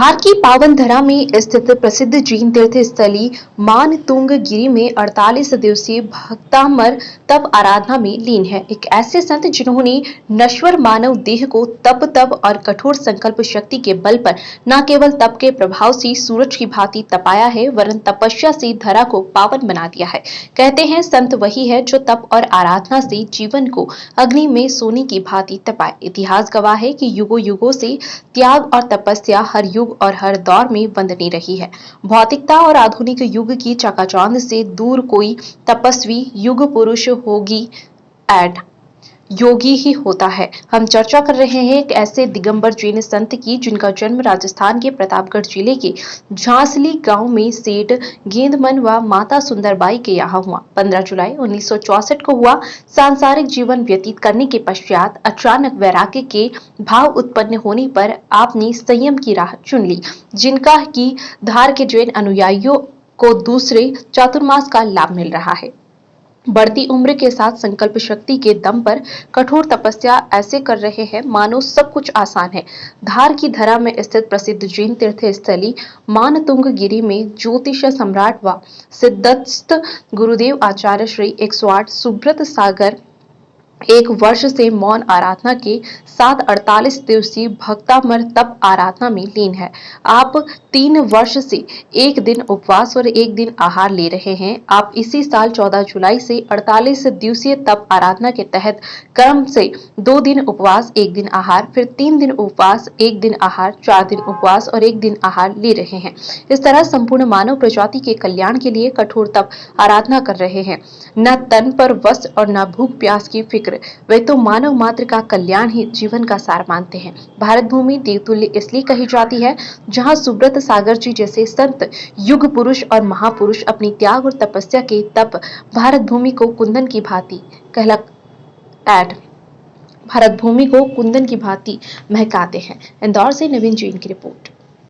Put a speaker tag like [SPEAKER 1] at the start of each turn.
[SPEAKER 1] धार की पावन धरा में स्थित प्रसिद्ध जैन तीर्थ स्थली मानतुंग गिरी में 48 दिवसीय भक्तामर तप आराधना में लीन है। एक ऐसे संत जिन्होंने नश्वर मानव देह को तप और कठोर संकल्प शक्ति के बल पर न केवल तप के प्रभाव से सूरज की भांति तपाया है, वरन तपस्या से धरा को पावन बना दिया है। कहते हैं संत वही है जो तप और आराधना से जीवन को अग्नि में सोने की भांति तपाए। इतिहास गवाह है कि युगों युगों से त्याग और तपस्या हर युग और हर दौर में वंदनीय रही है। भौतिकता और आधुनिक युग की चकाचौंध से दूर कोई तपस्वी युग पुरुष होगी एड योगी ही होता है। हम चर्चा कर रहे हैं एक ऐसे दिगंबर जैन संत की जिनका जन्म राजस्थान के प्रतापगढ़ जिले के झांसली गांव में सेठ गेंदमन व माता सुंदरबाई के यहाँ हुआ। 15 जुलाई 1964 को हुआ। सांसारिक जीवन व्यतीत करने के पश्चात अचानक वैराग्य के भाव उत्पन्न होने पर आपने संयम की राह चुन ली, जिनका की धार के जैन अनुयायियों को दूसरे चातुर्मास का लाभ मिल रहा है। बढ़ती उम्र के साथ संकल्प शक्ति के दम पर कठोर तपस्या ऐसे कर रहे हैं मानो सब कुछ आसान है। धार की धरा में स्थित प्रसिद्ध जैन तीर्थ स्थली मानतुंग गिरी में ज्योतिष सम्राट व सिद्धस्थ गुरुदेव आचार्य श्री 108 सुब्रत सागर एक वर्ष से मौन आराधना के साथ 48 दिवसीय भक्तामर तप आराधना में लीन है। आप 3 वर्ष से एक दिन उपवास और एक दिन आहार ले रहे हैं। आप इसी साल 14 जुलाई से 48 दिवसीय तप आराधना के तहत क्रम से 2 दिन उपवास, एक दिन आहार, फिर 3 दिन उपवास, एक दिन आहार, 4 दिन उपवास और एक दिन आहार ले रहे हैं। इस तरह संपूर्ण मानव प्रजाति के कल्याण के लिए कठोर तप आराधना कर रहे हैं। न तन पर वस्त्र और न भूख प्यास की फिक्र, वे तो मानव मात्र का कल्याण ही जीवन का सार मानते हैं। भारत भूमि देवतुल्य इसलिए कही जाती है जहां सुब्रत सागर जी जैसे संत, युग पुरुष और महापुरुष अपनी त्याग और तपस्या के तप भारत भूमि को कुंदन की भांति भारत भूमि को कुंदन की भांति महकाते हैं। इंदौर से नवीन जैन की रिपोर्ट।